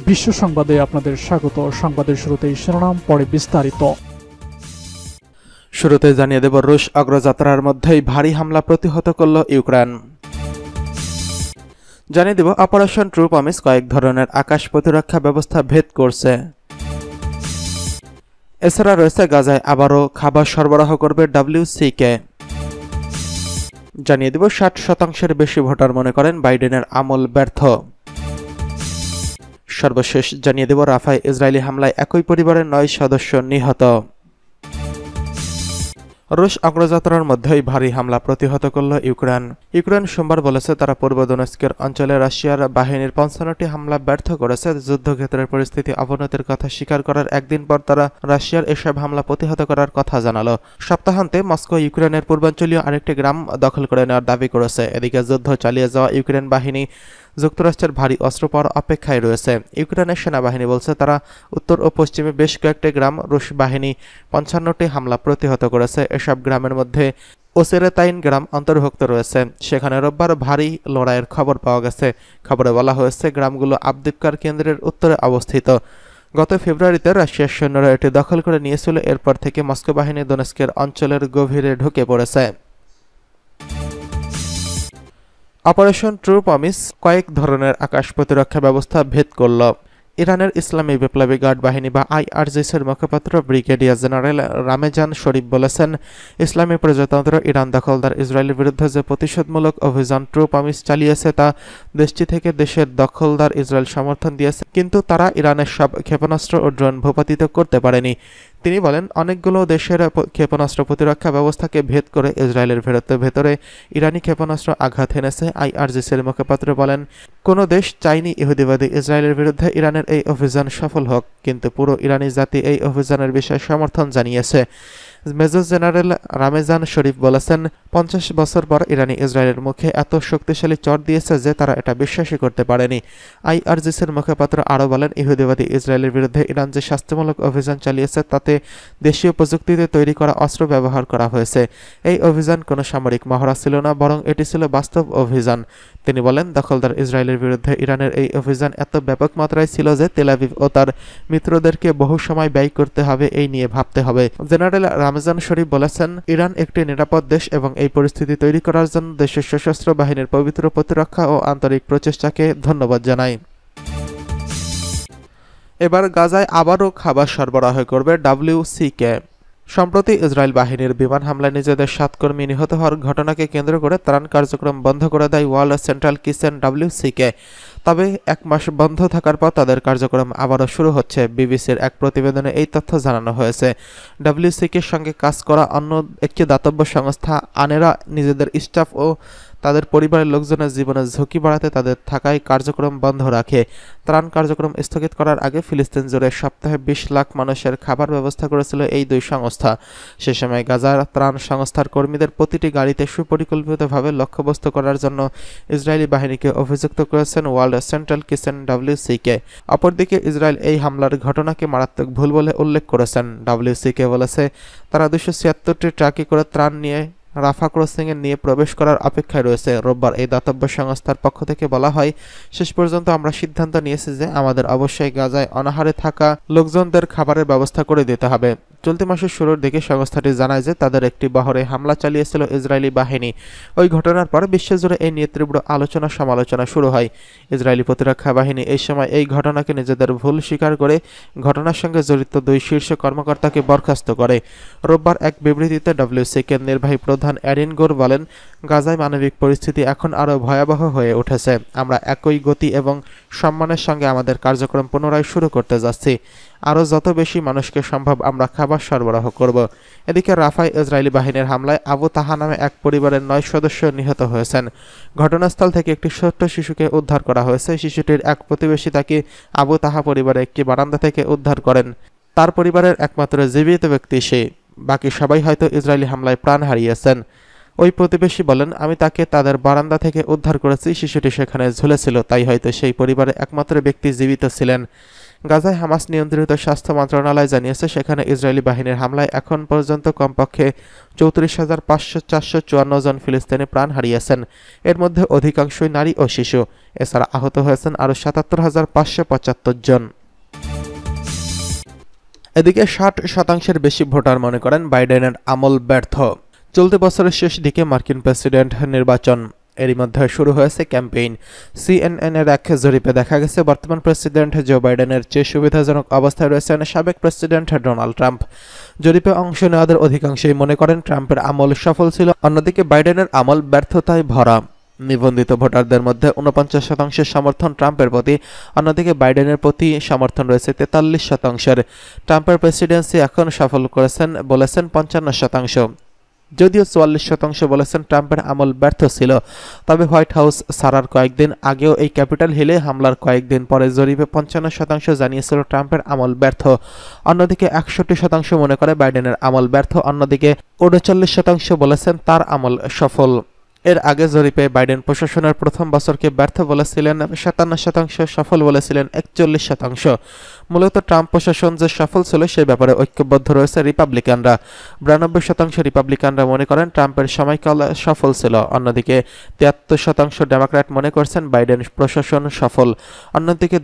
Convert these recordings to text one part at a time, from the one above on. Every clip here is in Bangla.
বিশ্ব সংবাদে আপনাদের স্বাগত। সংবাদের শুরুতেই শিরোনাম, পরে বিস্তারিত। শুরুতে জানিয়ে দেব, রুশ অগ্রযাত্রার মধ্যেই ভারী হামলা প্রতিহত করল ইউক্রেন। জানিয়ে দেব, অপারেশন ট্রু প্রমিস কয়েক ধরনের আকাশ প্রতিরক্ষা ব্যবস্থা ভেদ করছে। এছাড়া রয়েছে গাজায় আবারও খাবার সরবরাহ করবে WCK। জানিয়ে দেব, 60% বেশি ভোটার মনে করেন বাইডেনের আমল ব্যর্থ। সর্বশেষ জানিয়ে দেব, রাফায় ইসরায়েলি হামলায় একই পরিবারের 9 সদস্য নিহত। রুশ অগ্রযাত্রার মধ্যেই ভারী হামলা প্রতিহত করল ইউক্রেন। ইউক্রেন সোমবার বলেছে তারা পূর্ব দোনেৎস্কের অঞ্চলে রাশিয়ার বাহিনীর 55টি হামলা ব্যর্থ করেছে। যুদ্ধক্ষেত্রের পরিস্থিতি অবনতির কথা স্বীকার করার একদিন পর তারা রাশিয়ার এসব হামলা প্রতিহত করার কথা জানালো। সপ্তাহান্তে মস্কো ইউক্রেনের পূর্বাঞ্চলীয় আরেকটি গ্রাম দখল করে নেওয়ার দাবি করেছে। এদিকে যুদ্ধ চালিয়ে যাওয়া ইউক্রেন বাহিনী যুক্তরাষ্ট্রের ভারী অস্ত্র পাওয়ার অপেক্ষায় রয়েছে। ইউক্রেনের সেনাবাহিনী বলছে তারা উত্তর ও পশ্চিমে বেশ কয়েকটি গ্রাম রুশ বাহিনী 55টি হামলা প্রতিহত করেছে। এসব গ্রামের মধ্যে ওসেরেতাইন গ্রাম অন্তর্ভুক্ত রয়েছে। সেখানে রোববার ভারী লড়াইয়ের খবর পাওয়া গেছে। খবরে বলা হয়েছে গ্রামগুলো আবদিপকার কেন্দ্রের উত্তরে অবস্থিত। গত ফেব্রুয়ারিতে রাশিয়ার সৈন্যরা এটি দখল করে নিয়েছিল। এরপর থেকে মস্কো বাহিনী দোনেৎস্কের অঞ্চলের গভীরে ঢুকে পড়েছে। অপারেশন ট্রু প্রমিস কয়েক ধরনের আকাশ প্রতিরক্ষা ব্যবস্থা ভেদ করল। ইরানের ইসলামী বিপ্লবী গার্ড বাহিনী বা IRGCর মুখপাত্র ব্রিগেডিয়ার জেনারেল রামেজান শরীফ বলেছেন, ইসলামী প্রজাতন্ত্র ইরান দখলদার ইসরায়েলের বিরুদ্ধে যে প্রতিশোধমূলক অভিযান ট্রু প্রমিস চালিয়েছে তা দেশটি থেকে দেশের দখলদার ইসরায়েল সমর্থন দিয়েছে, কিন্তু তারা ইরানের সব ক্ষেপণাস্ত্র ও ড্রোন ভূপাতিত করতে পারেনি। তিনি বলেন, অনেকগুলো দেশের ক্ষেপণাস্ত্র প্রতিরক্ষা ব্যবস্থাকে ভেদ করে ইসরায়েলের ভেতরে ইরানি ক্ষেপণাস্ত্র আঘাত এনেছে। IRGCর মুখপাত্র বলেন, কোনো দেশ চায়নি ইহুদিবাদী ইসরায়েলের বিরুদ্ধে ইরানের এই অভিযান সফল হোক, কিন্তু পুরো ইরানি জাতি এই অভিযানের বিষয়ে সমর্থন জানিয়েছে। মেজর জেনারেল রামেজান শরীফ বলেছেন, 50 বছর পর ইরানি ইসরায়েলের মুখে এত শক্তিশালী চর দিয়েছে যে তারা এটা বিশ্বাসই করতে পারেনি। IRGCর মুখপাত্র আরও বলেন, ইহুদিবাদী ইসরায়েলের বিরুদ্ধে ইরান যে শাস্তিমূলক অভিযান চালিয়েছে তাতে দেশীয় প্রযুক্তিতে তৈরি করা অস্ত্র ব্যবহার করা হয়েছে। এই অভিযান কোনো সামরিক মহড়া ছিল না, বরং এটি ছিল বাস্তব অভিযান। তিনি বলেন, দখলদার ইসরায়েলের বিরুদ্ধে ইরানের এই অভিযান এত ব্যাপক মাত্রায় ছিল যে তেল আবিব ও তার মিত্রদেরকে বহু সময় ব্যয় করতে হবে, এই নিয়ে ভাবতে হবে। জেনারেল রামেজান শরীফ বলেছেন, ইরান একটি নিরাপদ দেশ এবং এই পরিস্থিতি তৈরি করার জন্য দেশের সশস্ত্র বাহিনীর পবিত্র প্রতিরক্ষা ও আন্তরিক প্রচেষ্টাকে ধন্যবাদ জানায়। এবার গাজায় আবারও খাবার সরবরাহ করবে WCK। সম্প্রতি ইসরায়েল বাহিনীর বিমান হামলায় নিজেদের 7 কর্মী নিহত হওয়ার ঘটনাকে কেন্দ্র করে ত্রাণ কার্যক্রম বন্ধ করে দেয় ওয়ার্ল্ড সেন্ট্রাল কিচেন WCK। তবে 1 মাস বন্ধ থাকার পর তাদের কার্যক্রম আবারও শুরু হচ্ছে। বিবিসির এক প্রতিবেদনে এই তথ্য জানানো হয়েছে। WCKর সঙ্গে কাজ করা অন্য একটি দাতব্য সংস্থা আনেরা নিজেদের স্টাফ ও তাদের পরিবারের লোকজনের জীবনের ঝুঁকি বাড়াতে তাদের থাকায় কার্যক্রম বন্ধ রাখে। ত্রাণ কার্যক্রম স্থগিত করার আগে ফিলিস্তিন জুড়ে সপ্তাহে 20 লাখ মানুষের খাবার ব্যবস্থা করেছিল এই দুই সংস্থা। সে সময় গাজার ত্রাণ সংস্থার কর্মীদের প্রতিটি গাড়িতে সুপরিকল্পিতভাবে লক্ষ্যবস্তু করার জন্য ইসরায়েলি বাহিনীকে অভিযুক্ত করেছেন ওয়ার্ল্ড সেন্ট্রাল কিচেন WCK। অপরদিকে ইসরায়েল এই হামলার ঘটনাকে মারাত্মক ভুল বলে উল্লেখ করেছেন। WCK বলেছে, তারা 276টি ট্রাকে করে ত্রাণ নিয়ে রাফা ক্রসিংয়ে নিয়ে প্রবেশ করার অপেক্ষায় রয়েছে। রোববার এই দাতব্য সংস্থার পক্ষ থেকে বলা হয়, শেষ পর্যন্ত আমরা সিদ্ধান্ত নিয়েছি যে আমাদের অবশ্যই গাজায় অনাহারে থাকা লোকজনদের খাবারের ব্যবস্থা করে দিতে হবে। চলতি মাসের শুরুর দিকে সংস্থাটি জানায় যে তাদের একটি বহরে হামলা চালিয়েছিল ইসরায়েলি বাহিনী। ওই ঘটনার পর বিশ্বজুড়ে এই নিয়ে তীব্র আলোচনা সমালোচনা শুরু হয়। ইসরায়েলি প্রতিরক্ষা বাহিনী এই সময় এই ঘটনাকে নিজেদের ভুল স্বীকার করে ঘটনার সঙ্গে জড়িত 2 শীর্ষ কর্মকর্তাকে বরখাস্ত করে। রোববার এক বিবৃতিতে WCK-র নির্বাহী প্রধান অ্যারিন গোর বলেন, গাজায় মানবিক পরিস্থিতি এখন আরও ভয়াবহ হয়ে উঠেছে। আমরা একই গতি এবং সম্মানের সঙ্গে আমাদের কার্যক্রম পুনরায় শুরু করতে যাচ্ছি। আরও যত বেশি মানুষকে সম্ভব আমরা খাবার সরবরাহ করব। এদিকে রাফায় ইসরায়েলি বাহিনীর হামলায় আবু তাহা নামে এক পরিবারের 9 সদস্য নিহত হয়েছেন। ঘটনাস্থল থেকে একটি ছোট্ট শিশুকে উদ্ধার করা হয়েছে। শিশুটির এক প্রতিবেশী তাকে আবু তাহা পরিবারের একটি বারান্দা থেকে উদ্ধার করেন। তার পরিবারের একমাত্র জীবিত ব্যক্তি সে। বাকি সবাই হয়তো ইসরায়েলি হামলায় প্রাণ হারিয়েছেন। ওই প্রতিবেশী বলেন, আমি তাকে তাদের বারান্দা থেকে উদ্ধার করেছি। শিশুটি সেখানে ঝুলেছিল, তাই হয়তো সেই পরিবারের একমাত্র ব্যক্তি জীবিত ছিলেন। গাজায় হামাস নিয়ন্ত্রিত স্বাস্থ্য মন্ত্রণালয় জানিয়েছে সেখানে ইসরায়েলি বাহিনীর হামলায় এখন পর্যন্ত কমপক্ষে 34,454 জন ফিলিস্তিনি প্রাণ হারিয়েছেন। এর মধ্যে অধিকাংশই নারী ও শিশু। এছাড়া আহত হয়েছেন আরও 77,575 জন। এদিকে 60% বেশি ভোটার মনে করেন বাইডেনের আমল ব্যর্থ। চলতি বছরের শেষ দিকে মার্কিন প্রেসিডেন্ট নির্বাচন, এরই মধ্যে শুরু হয়েছে ক্যাম্পেইন। সিএনএন-এর এক জরিপে দেখা গেছে বর্তমান প্রেসিডেন্ট জো বাইডেনের চেয়ে সুবিধাজনক অবস্থায় রয়েছেন সাবেক প্রেসিডেন্ট ডোনাল্ড ট্রাম্প। জরিপে অংশ নেওয়াদের অধিকাংশই মনে করেন ট্রাম্পের আমল সফল ছিল, অন্যদিকে বাইডেনের আমল ব্যর্থতায় ভরা। নিবন্ধিত ভোটারদের মধ্যে 49% সমর্থন ট্রাম্পের প্রতি, অন্যদিকে বাইডেনের প্রতি সমর্থন রয়েছে 43%। ট্রাম্পের প্রেসিডেন্সি এখন সফল করেছেন বলেছেন 55%। যদিও 44% বলেছেন ট্রাম্পের আমল ব্যর্থ ছিল। তবে হোয়াইট হাউস ছাড়ার কয়েকদিন আগেও এই ক্যাপিটাল হিলে হামলার কয়েকদিন পরে জরিপে 55% জানিয়েছিল ট্রাম্পের আমল ব্যর্থ। অন্যদিকে 61% মনে করে বাইডেনের আমল ব্যর্থ, অন্যদিকে 39% বলেছেন তার আমল সফল। এর আগে জরিপে বাইডেন প্রশাসনের প্রথম বছরকে ব্যর্থ বলেছিলেন 57%, সফল বলেছিলেন 41%। মূলত ট্রাম্প প্রশাসন যে সফল ছিল সে ব্যাপারে ঐক্যবদ্ধ রয়েছে রিপাবলিকানরা। 92% রিপাবলিকানরা মনে করেন ট্রাম্পের সময়কাল সফল ছিল, অন্যদিকে 73% ডেমোক্র্যাট মনে করছেন বাইডেন প্রশাসন সফল। অন্যদিকে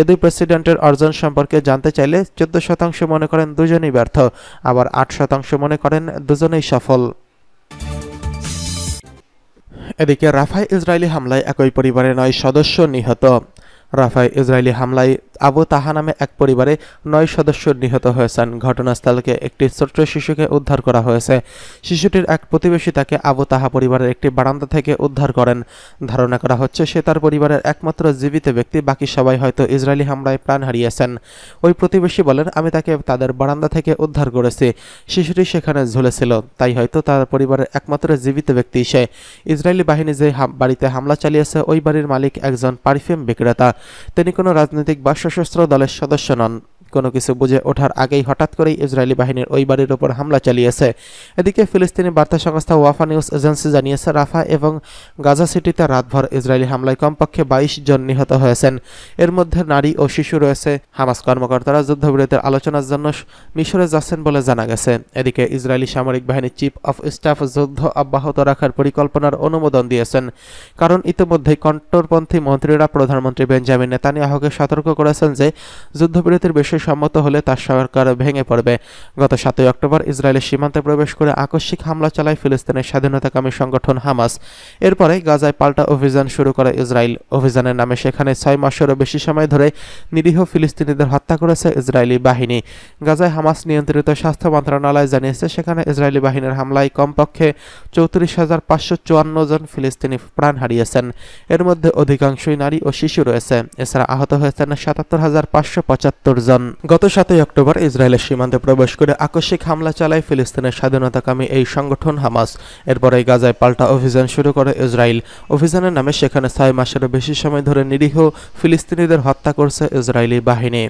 দুই প্রেসিডেন্টের অর্জন সম্পর্কে জানতে চাইলে 14% মনে করেন দুজনেই ব্যর্থ, আবার 8% মনে করেন দুজনেই সফল। এদিকে রাফায় ইসরায়েলি হামলায় একই পরিবারের 9 সদস্য নিহত। রাফায় ইসরায়েলি হামলায় আবু তাহা নামে এক পরিবারে 9 সদস্য নিহত হয়েছেন। ঘটনাস্থল থেকে একটি ছোট্ট শিশুকে উদ্ধার করা হয়েছে। শিশুটির এক প্রতিবেশী তাকে আবু তাহা পরিবারের একটি বারান্দা থেকে উদ্ধার করেন। ধারণা করা হচ্ছে সে তার পরিবারের একমাত্র জীবিত ব্যক্তি, বাকি সবাই হয়তো ইসরায়েলি হামলায় প্রাণ হারিয়েছেন। ওই প্রতিবেশী বলেন, আমি তাকে তাদের বারান্দা থেকে উদ্ধার করেছি। শিশুটি সেখানে ঝুলেছিল, তাই হয়তো তার পরিবারের একমাত্র জীবিত ব্যক্তি সে। ইসরায়েলি বাহিনী যে বাড়িতে হামলা চালিয়েছে ওই বাড়ির মালিক একজন পারফিউম বিক্রেতা। তিনি কোনো রাজনৈতিক বা সশস্ত্র দলের সদস্য নন। কোনো কিছু বুঝে ওঠার আগেই হঠাৎ করেই ইসরায়েলি বাহিনীর ওই বাড়ির উপর হামলা চালিয়েছে। এদিকে ফিলিস্তিনি বার্তা সংস্থা ওয়াফা নিউজ এজেন্সি জানিয়েছে রাফা এবং গাজা সিটিতে রাতভর ইসরায়েলি হামলায় কমপক্ষে 22 জন নিহত হয়েছেন। এর মধ্যে নারী ও শিশু রয়েছে। হামাস কর্মকর্তারা যুদ্ধবিরতির আলোচনার জন্য মিশরে যাচ্ছেন বলে জানা গেছে। এদিকে ইসরায়েলি সামরিক বাহিনীর চিফ অফ স্টাফ যুদ্ধ অব্যাহত রাখার পরিকল্পনার অনুমোদন দিয়েছেন, কারণ ইতিমধ্যেই কট্টরপন্থী মন্ত্রীরা প্রধানমন্ত্রী বেঞ্জামিন নেতানিয়াহুকে সতর্ক করেছেন যে যুদ্ধবিরতির বিষয়ে সম্মত হলে তার সরকার ভেঙে পড়বে। গত 7 অক্টোবর ইসরায়েলের সীমান্তে প্রবেশ করে আকস্মিক হামলা চালায় ফিলিস্তিনের স্বাধীনতাকামী সংগঠন হামাস। এরপরে গাজায় পাল্টা অভিযান শুরু করে ইসরায়েল। অভিযানের নামে সেখানে 6 মাসেরও বেশি সময় ধরে নিরীহ ফিলিস্তিনিদের হত্যা করেছে ইসরায়েলি বাহিনী। গাজায় হামাস নিয়ন্ত্রিত স্বাস্থ্য মন্ত্রণালয় জানিয়েছে সেখানে ইসরায়েলি বাহিনীর হামলায় কমপক্ষে 34,554 জন ফিলিস্তিনি প্রাণ হারিয়েছেন। এর মধ্যে অধিকাংশই নারী ও শিশু রয়েছে। এছাড়া আহত হয়েছেন 77,575 জন। গত 7 অক্টোবর ইসরায়েলের সীমান্তে প্রবেশ করে আকস্মিক হামলা চালায় ফিলিস্তিনের স্বাধীনতাকামী এই সংগঠন হামাস। এরপরে গাজায় পাল্টা অভিযান শুরু করে ইসরায়েল। অভিযানের নামে সেখানে 6 মাসেরও বেশি সময় ধরে নিরীহ ফিলিস্তিনিদের হত্যা করছে ইসরায়েলি বাহিনী।